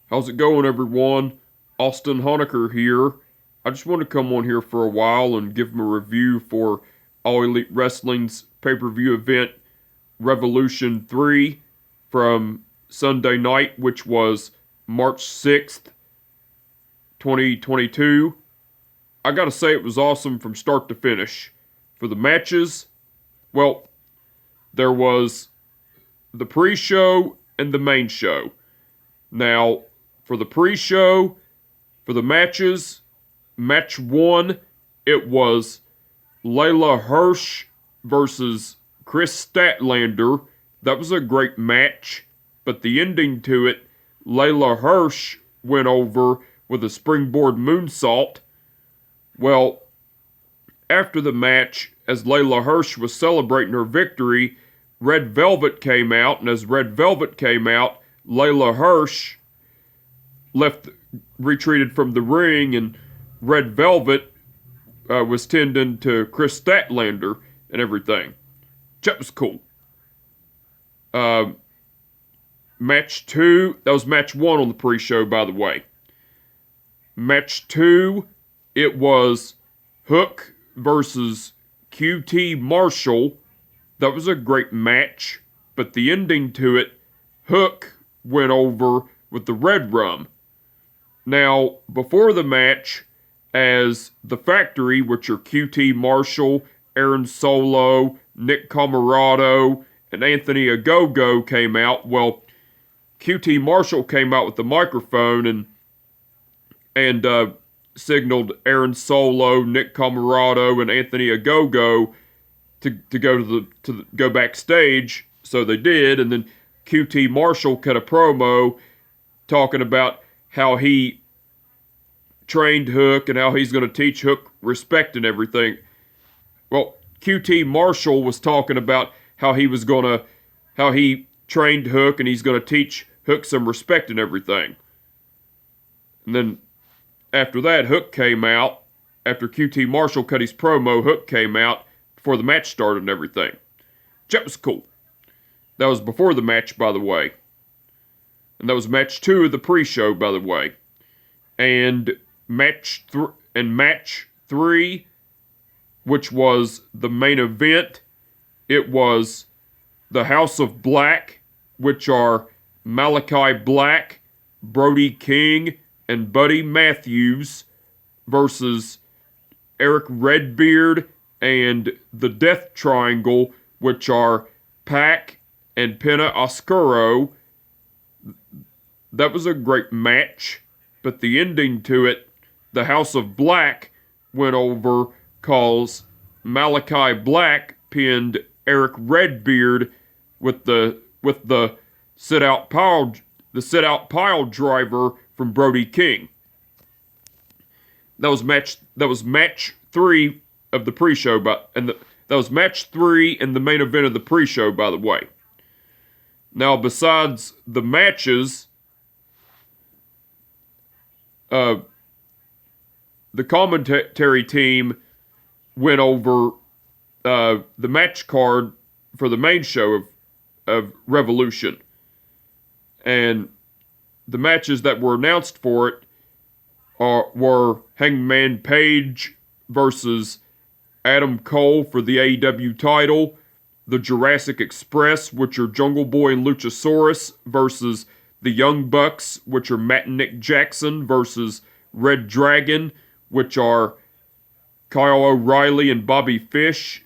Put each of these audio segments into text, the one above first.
How's it going, everyone? Austin Honecker here. I just want to come on here for a while and give them a review for All Elite Wrestling's pay-per-view event, Revolution 3, from Sunday night, which was March 6th, 2022. I gotta say, it was awesome from start to finish. For the matches, well, there was the pre-show and the main show. Now, for the pre-show, for the matches, match 1, it was Layla Hirsch versus Kris Statlander. That was a great match, but the ending to it, Layla Hirsch went over with a springboard moonsault. Well, after the match, as Layla Hirsch was celebrating her victory, Red Velvet came out, and as Red Velvet came out, Layla Hirsch retreated from the ring, and Red Velvet was tending to Kris Statlander and everything. That was cool. Match 2, that was match 1 on the pre-show, by the way. Match 2, it was Hook versus QT Marshall. That was a great match, but the ending to it, Hook went over with the Red Rum. Now, before the match, as the Factory, which are QT Marshall, Aaron Solo, Nick Comoroto, and Anthony Ogogo came out, well, QT Marshall came out with the microphone and signaled Aaron Solo, Nick Comoroto, and Anthony Ogogo to go backstage. So they did, and then QT Marshall cut a promo talking about how he trained Hook and how he's going to teach Hook respect and everything. Well, QT Marshall was talking about how he trained Hook and he's going to teach Hook some respect and everything. And then after that, Hook came out. After QT Marshall cut his promo, Hook came out before the match started and everything. That was cool. That was before the match, by the way. And that was match 2 of the pre-show, by the way. And match 3, which was the main event, it was the House of Black, which are Malachi Black, Brody King, and Buddy Matthews versus Eric Redbeard and the Death Triangle, which are Pac and Penta Oscuro. That was a great match, but the ending to it, the House of Black went over cause Malachi Black pinned Eric Redbeard with the sit-out pile driver from Brody King. That was match 3 of the pre-show, that was match 3 in the main event of the pre-show, by the way. Now, besides the matches, the commentary team went over the match card for the main show of Revolution. And the matches that were announced for it were Hangman Page versus Adam Cole for the AEW title, the Jurassic Express, which are Jungle Boy and Luchasaurus, versus the Young Bucks, which are Matt and Nick Jackson, versus Red Dragon, which are Kyle O'Reilly and Bobby Fish,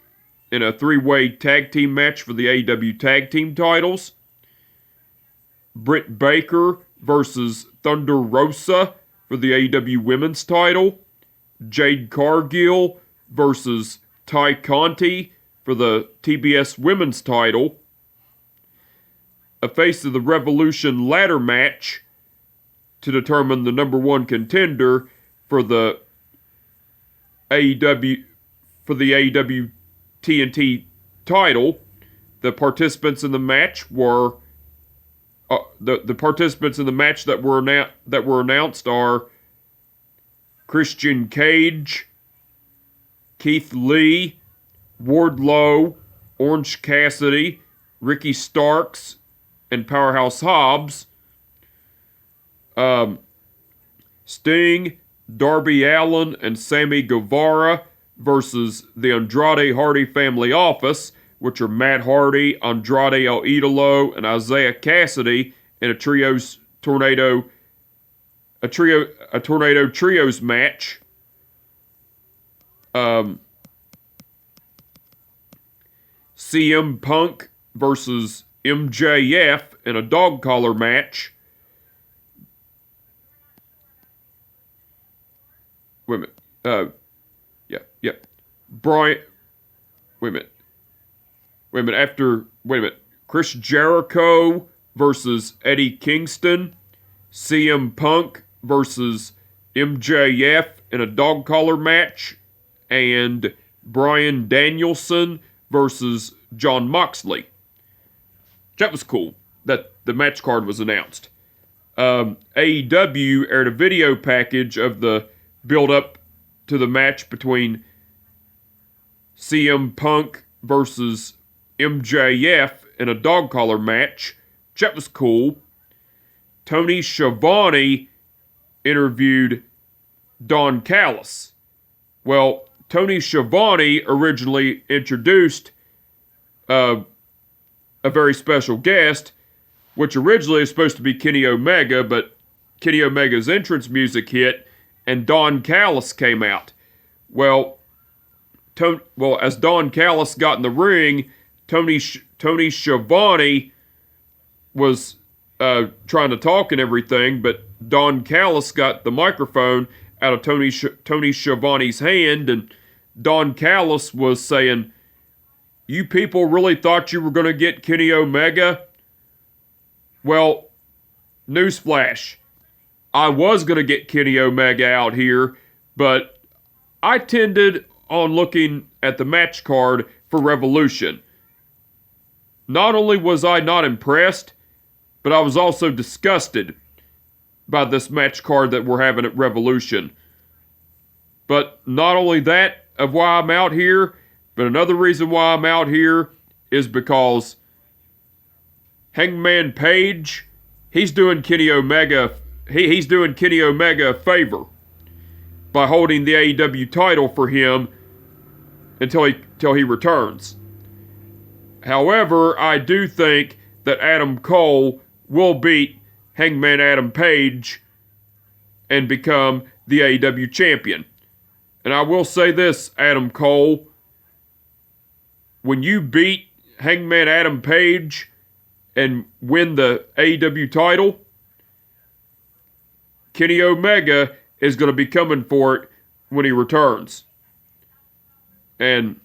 in a 3-way tag team match for the AEW tag team titles. Britt Baker versus Thunder Rosa for the AEW women's title. Jade Cargill versus Ty Conti for the TBS women's title. A Face of the Revolution ladder match to determine the number 1 contender for the AEW TNT title. The participants in the match were the participants in the match that were announced are Christian Cage, Keith Lee, Wardlow, Orange Cassidy, Ricky Starks, and Powerhouse Hobbs. Sting, Darby Allin, and Sammy Guevara versus the Andrade Hardy Family Office, which are Matt Hardy, Andrade El Idolo, and Isaiah Cassidy in a tornado trios match. CM Punk versus MJF in a dog collar match. Wait a minute. Yeah. Brian. Wait a minute. Chris Jericho versus Eddie Kingston. CM Punk versus MJF in a dog collar match. And Bryan Danielson versus Jon Moxley. That was cool that the match card was announced. AEW aired a video package of the build-up to the match between CM Punk versus MJF in a dog collar match. That was cool. Tony Schiavone interviewed Don Callis. Well, Tony Schiavone originally introduced a very special guest, which originally is supposed to be Kenny Omega, but Kenny Omega's entrance music hit, and Don Callis came out. Well, as Don Callis got in the ring, Tony Schiavone was trying to talk and everything, but Don Callis got the microphone out of Tony Schiavone's hand, and Don Callis was saying, "You people really thought you were going to get Kenny Omega? Well, newsflash. I was going to get Kenny Omega out here, but I tended on looking at the match card for Revolution. Not only was I not impressed, but I was also disgusted by this match card that we're having at Revolution. But not only that of why I'm out here, but another reason why I'm out here is because Hangman Page, he's doing Kenny Omega a favor by holding the AEW title for him until he returns. However, I do think that Adam Cole will beat Hangman Adam Page and become the AEW champion. And I will say this, Adam Cole, when you beat Hangman Adam Page and win the AEW title, Kenny Omega is going to be coming for it when he returns. And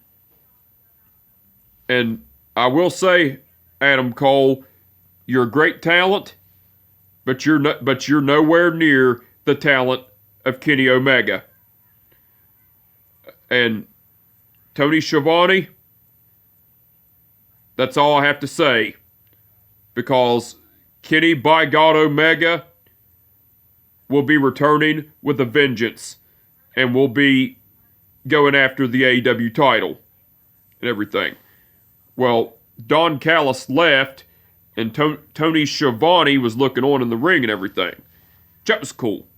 I will say, Adam Cole, you're a great talent, but you're nowhere near the talent of Kenny Omega. And Tony Schiavone, that's all I have to say. Because Kenny by God Omega will be returning with a vengeance. And will be going after the AEW title. And everything. Well, Don Callis left. And Tony Schiavone was looking on in the ring and everything. That was cool.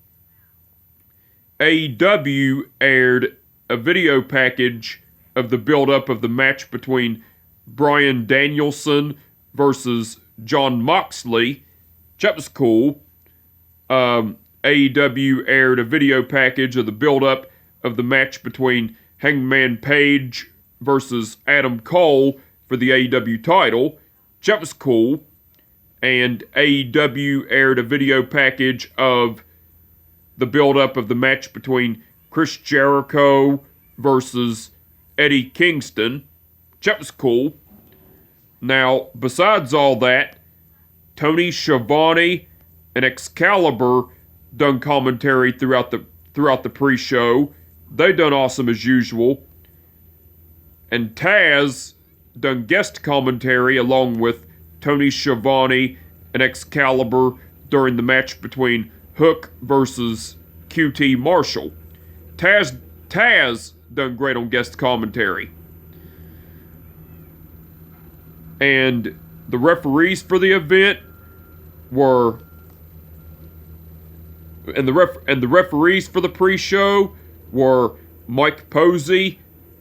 AEW aired a video package of the build-up of the match between Bryan Danielson versus Jon Moxley. That was cool. AEW aired a video package of the build-up of the match between Hangman Page versus Adam Cole for the AEW title. That was cool. And AEW aired a video package of the build-up of the match between Chris Jericho versus Eddie Kingston. That was cool. Now, besides all that, Tony Schiavone and Excalibur done commentary throughout the pre-show. They done awesome as usual. And Taz done guest commentary along with Tony Schiavone and Excalibur during the match between Hook versus QT Marshall. Taz done great on guest commentary. And the referees for the event were the referees for the pre-show were Mike Posey,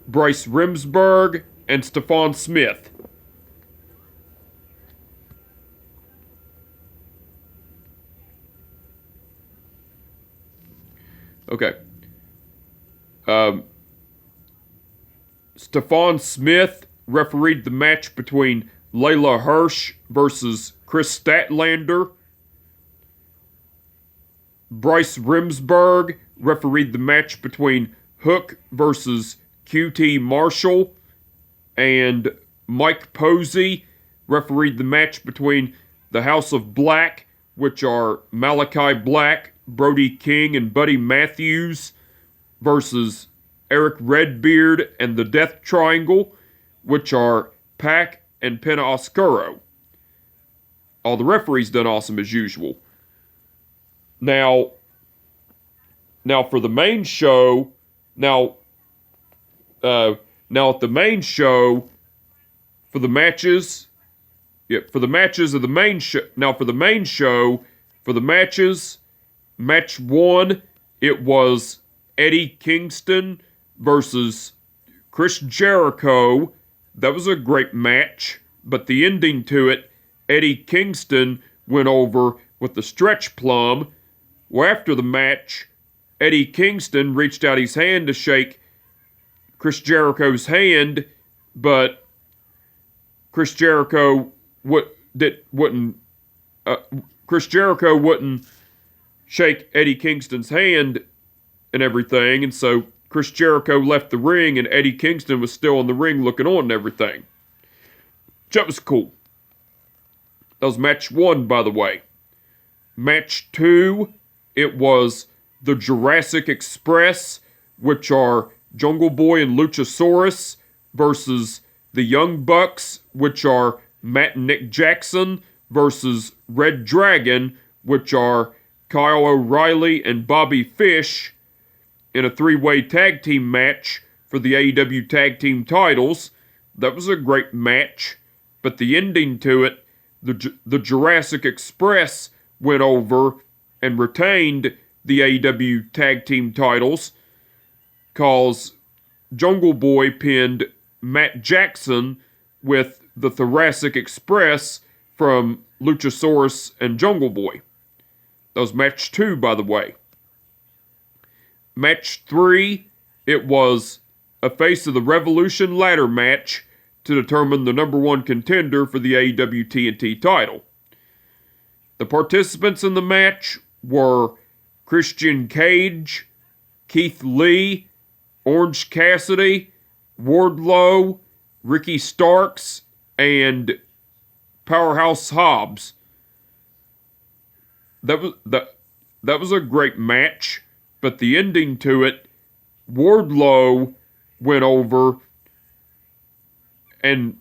Bryce Remsburg, and Stephon Smith. Okay. Stephon Smith refereed the match between Layla Hirsch versus Chris Statlander. Bryce Remsburg refereed the match between Hook versus QT Marshall. And Mike Posey refereed the match between the House of Black, which are Malachi Black, Brody King, and Buddy Matthews, versus Eric Redbeard and the Death Triangle, which are Pac and Pena Oscuro. All the referees done awesome as usual. Now for the main show, now at the main show, for the matches of the main show. Now for the main show, for the matches, match 1, it was Eddie Kingston versus Chris Jericho. That was a great match, but the ending to it, Eddie Kingston went over with the stretch plum. Well, after the match, Eddie Kingston reached out his hand to shake Chris Jericho's hand, but Chris Jericho wouldn't shake Eddie Kingston's hand and everything, and so Chris Jericho left the ring, and Eddie Kingston was still in the ring looking on and everything. That was cool. That was match 1, by the way. Match 2, it was the Jurassic Express, which are Jungle Boy and Luchasaurus, versus the Young Bucks, which are Matt and Nick Jackson, versus Red Dragon, which are Kyle O'Reilly and Bobby Fish, in a 3-way tag team match for the AEW tag team titles. That was a great match, but the ending to it, the Jurassic Express went over and retained the AEW tag team titles, cause Jungle Boy pinned Matt Jackson with the Thoracic Express from Luchasaurus and Jungle Boy. That was match 2, by the way. Match 3, it was a Face of the Revolution ladder match to determine the number 1 contender for the AEW TNT title. The participants in the match were Christian Cage, Keith Lee, Orange Cassidy, Wardlow, Ricky Starks, and Powerhouse Hobbs. That was a great match, but the ending to it, Wardlow went over and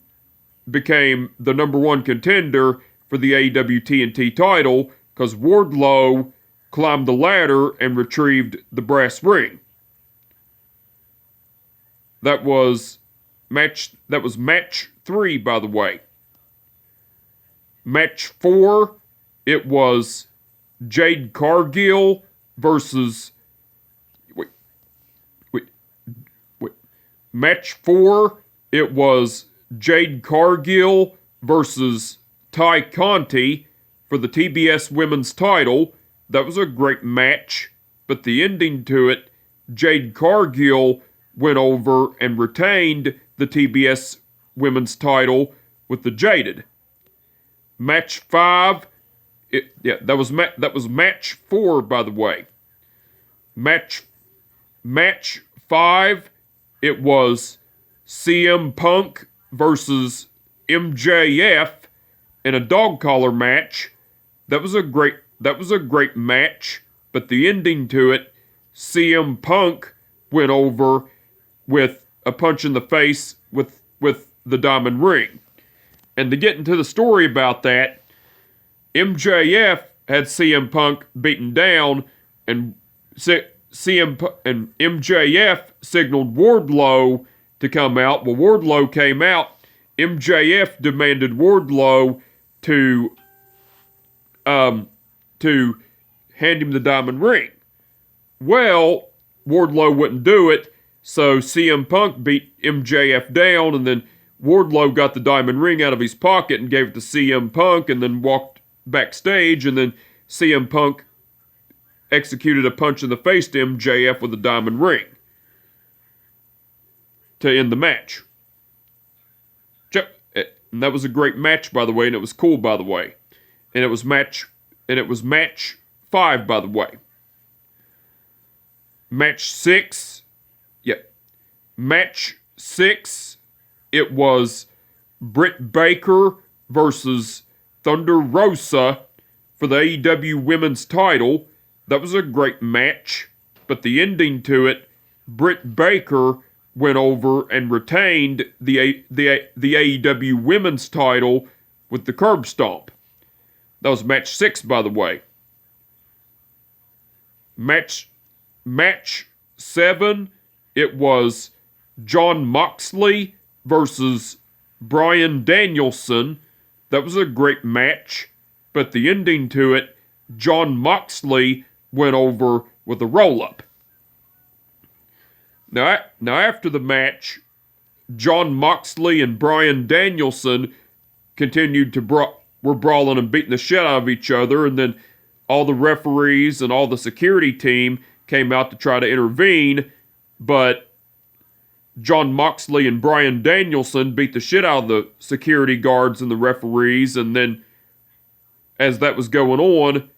became the number 1 contender for the AEW TNT title because Wardlow climbed the ladder and retrieved the brass ring. That was match 3, by the way. Match 4, it was Jade Cargill versus... Match 4, it was Jade Cargill versus Ty Conti for the TBS Women's title. That was a great match, but the ending to it, Jade Cargill went over and retained the TBS Women's title with the Jaded. Match 5, that was match 4, by the way. Match 5, it was CM Punk versus MJF in a dog collar match. That was a great match, but the ending to it, CM Punk went over with a punch in the face with the diamond ring. And to get into the story about that, MJF had CM Punk beaten down, and MJF signaled Wardlow to come out. Well, Wardlow came out. MJF demanded Wardlow to hand him the diamond ring. Well, Wardlow wouldn't do it, so CM Punk beat MJF down, and then Wardlow got the diamond ring out of his pocket and gave it to CM Punk, and then walked backstage, and then CM Punk executed a punch in the face to MJF with a diamond ring to end the match. And that was a great match, by the way, and it was cool, by the way. And it was match 5, by the way. Match 6, Match 6, it was Brit Baker versus Thunder Rosa for the AEW Women's title. That was a great match, but the ending to it, Brit Baker went over and retained the AEW Women's title with the curb stomp. That was match 6, by the way. Match 7, it was Jon Moxley versus Bryan Danielson. That was a great match, but the ending to it, Jon Moxley went over with a roll-up. Now after the match, Jon Moxley and Bryan Danielson continued to were brawling and beating the shit out of each other, and then all the referees and all the security team came out to try to intervene, but Jon Moxley and Bryan Danielson beat the shit out of the security guards and the referees, and then as that was going on,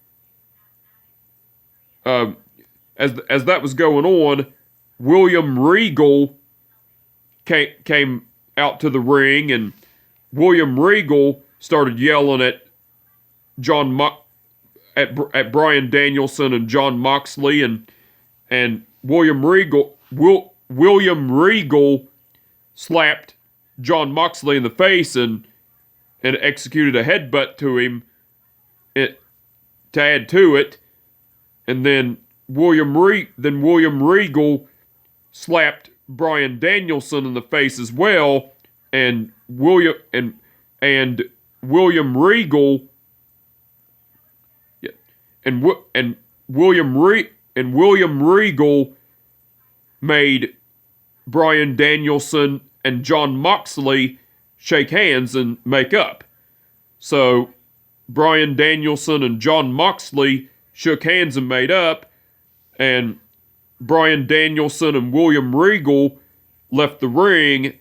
William Regal came out to the ring, and William Regal started yelling at Bryan Danielson and Jon Moxley, and William Regal slapped Jon Moxley in the face and executed a headbutt to him to add to it, and then William Regal slapped Bryan Danielson in the face as well, and William Regal made Bryan Danielson and Jon Moxley shake hands and make up. So Bryan Danielson and Jon Moxley shook hands and made up, and Bryan Danielson and William Regal left the ring,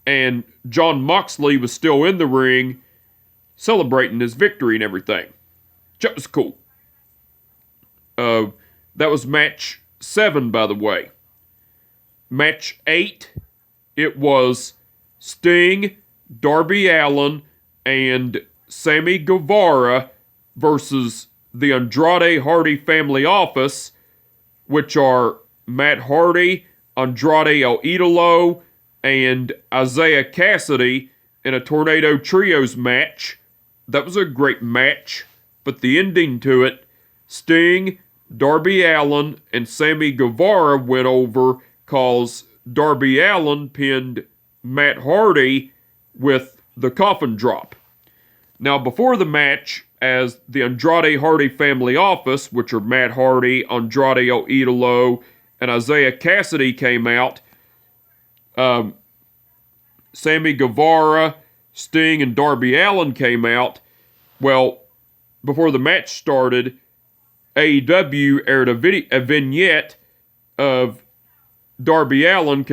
and Jon Moxley was still in the ring celebrating his victory and everything. That was cool. That was match 7, by the way. Match 8, it was Sting, Darby Allin, and Sammy Guevara versus the Andrade Hardy Family Office, which are Matt Hardy, Andrade El Idolo, and Isaiah Cassidy in a Tornado Trios match. That was a great match, but the ending to it, Sting, Darby Allin, and Sammy Guevara went over cause Darby Allin pinned Matt Hardy with the coffin drop. Now, before the match, as the Andrade Hardy Family Office, which are Matt Hardy, Andrade El Idolo, and Isaiah Cassidy came out, Sammy Guevara, Sting, and Darby Allin came out. Well, before the match started, AEW aired a vignette of Darby Allin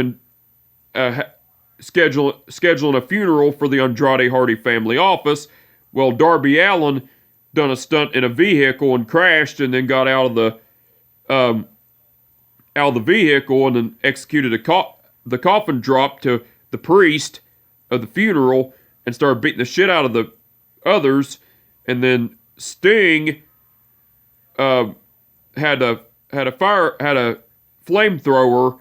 scheduling a funeral for the Andrade Hardy Family Office. Well, Darby Allin done a stunt in a vehicle and crashed, and then got out of the vehicle and then executed the coffin drop to the priest of the funeral and started beating the shit out of the others. And then Sting had a flamethrower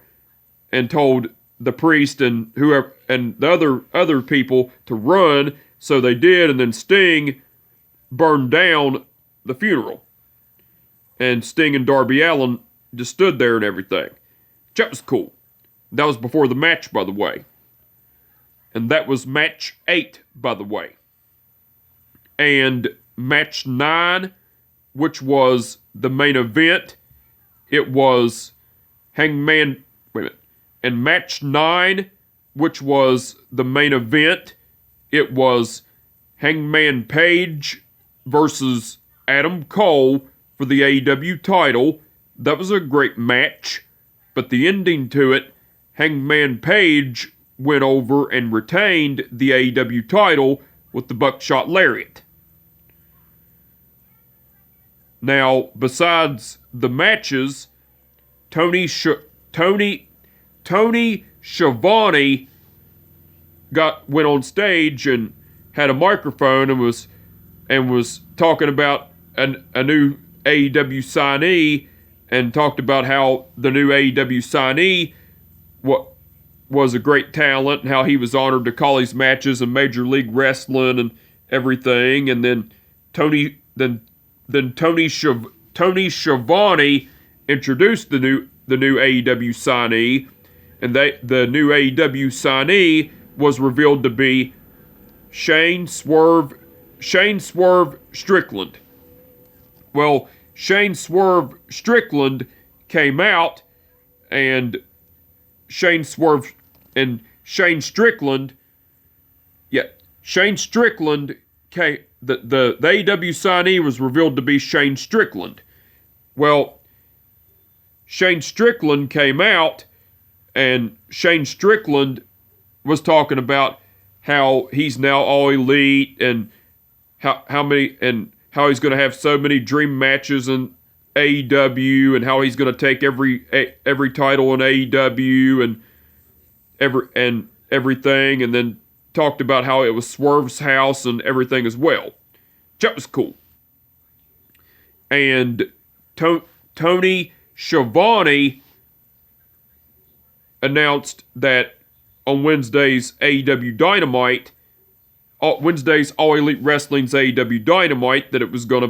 and told the priest and whoever and the other people to run, so they did, and then Sting burned down the funeral. And Sting and Darby Allin just stood there and everything. That was cool. That was before the match, by the way. And that was match 8, by the way. And match 9, which was the main event, it was Hangman, wait a minute, and match 9, which was the main event, it was Hangman Page versus Adam Cole for the AEW title. That was a great match, but the ending to it, Hangman Page went over and retained the AEW title with the Buckshot Lariat. Now, besides the matches, Tony Schiavone went on stage and had a microphone and was talking about a new AEW signee, and talked about how the new AEW signee was a great talent and how he was honored to call his matches in Major League Wrestling and everything. And then Tony Schiavone introduced the new AEW signee, and the new AEW signee was revealed to be Shane Swerve Strickland. Well, Shane Swerve Strickland came out, and Shane Strickland came. The AEW signee was revealed to be Shane Strickland. Well, Shane Strickland came out, and Shane Strickland was talking about how he's now all elite, and how he's going to have so many dream matches in AEW, and how he's going to take every title in AEW and everything, and then talked about how it was Swerve's house and everything as well. That was cool. And Tony Schiavone announced that on Wednesday's AEW Dynamite, Wednesday's All Elite Wrestling's AEW Dynamite, that it was going to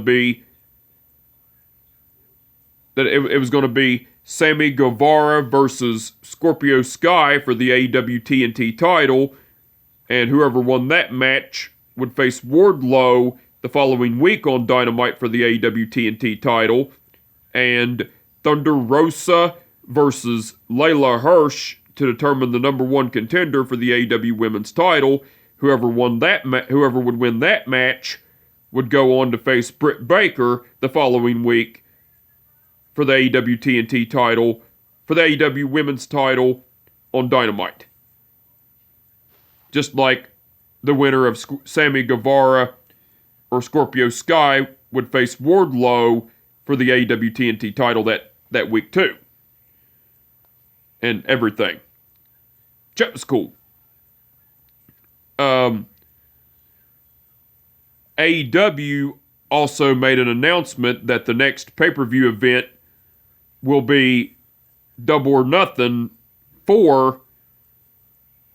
be Sammy Guevara versus Scorpio Sky for the AEW TNT title, and whoever won that match would face Wardlow the following week on Dynamite for the AEW TNT title, and Thunder Rosa versus Layla Hirsch to determine the number one contender for the AEW Women's title. Whoever would win that match would go on to face Brit Baker the following week for the AEW TNT title, for the AEW Women's title on Dynamite. Just like the winner of Sammy Guevara or Scorpio Sky would face Wardlow for the AEW TNT title that week too. And everything. That was cool. AEW also made an announcement that the next pay-per-view event will be Double or Nothing 4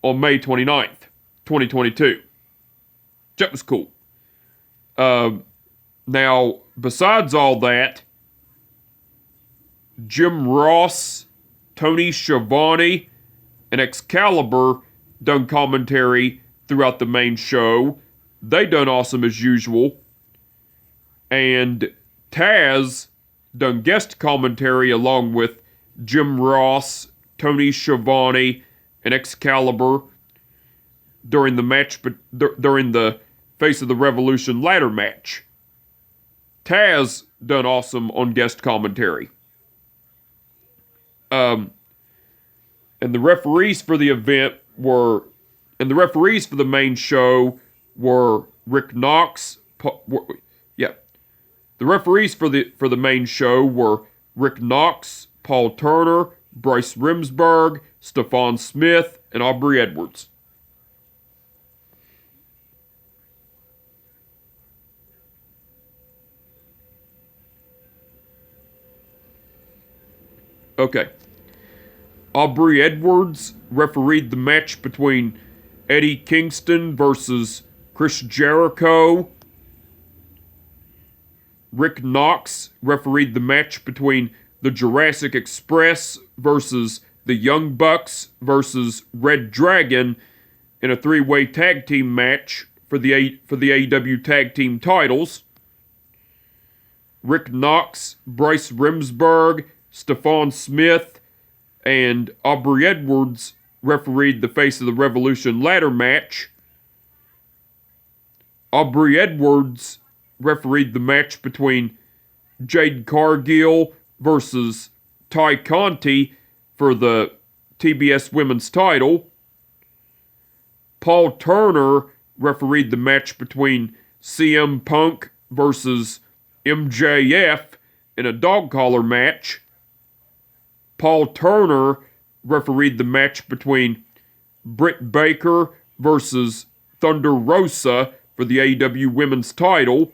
on May 29th, 2022. That was cool. Now, besides all that, Jim Ross, Tony Schiavone, and Excalibur done commentary throughout the main show. They done awesome as usual. And Taz done guest commentary along with Jim Ross, Tony Schiavone, and Excalibur during the Face of the Revolution ladder match. Taz done awesome on guest commentary. And the referees for the event the referees for the main show were Rick Knox. The referees for the main show were Rick Knox, Paul Turner, Bryce Remsburg, Stephon Smith, and Aubrey Edwards. Okay. Aubrey Edwards refereed the match between Eddie Kingston versus Chris Jericho. Rick Knox refereed the match between the Jurassic Express versus the Young Bucks versus Red Dragon in a three-way tag team match for the AEW tag team titles. Rick Knox, Bryce Remsburg, Stephon Smith, and Aubrey Edwards refereed the Face of the Revolution ladder match. Aubrey Edwards refereed the match between Jade Cargill versus Ty Conti for the TBS Women's title. Paul Turner refereed the match between CM Punk versus MJF in a dog collar match. Paul Turner refereed the match between Britt Baker versus Thunder Rosa for the AEW Women's title.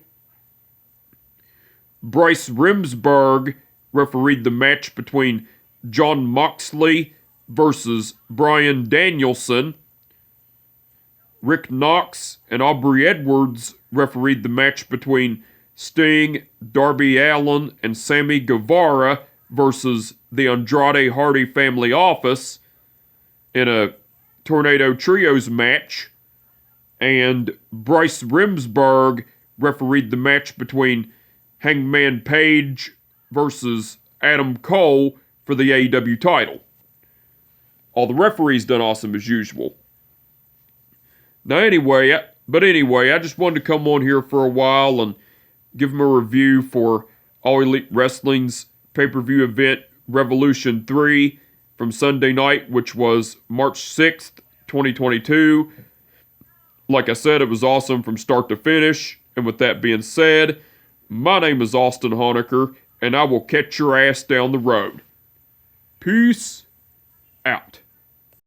Bryce Remsburg refereed the match between Jon Moxley versus Bryan Danielson. Rick Knox and Aubrey Edwards refereed the match between Sting, Darby Allin, and Sammy Guevara versus the Andrade Hardy Family Office in a Tornado Trios match. And Bryce Remsburg refereed the match between Hangman Page versus Adam Cole for the AEW title. All the referees done awesome as usual. Anyway, I just wanted to come on here for a while and give them a review for All Elite Wrestling's pay-per-view event Revolution 3 from Sunday night, which was March 6th, 2022. Like I said, it was awesome from start to finish. And with that being said, my name is Austin Honecker, and I will catch your ass down the road. Peace out.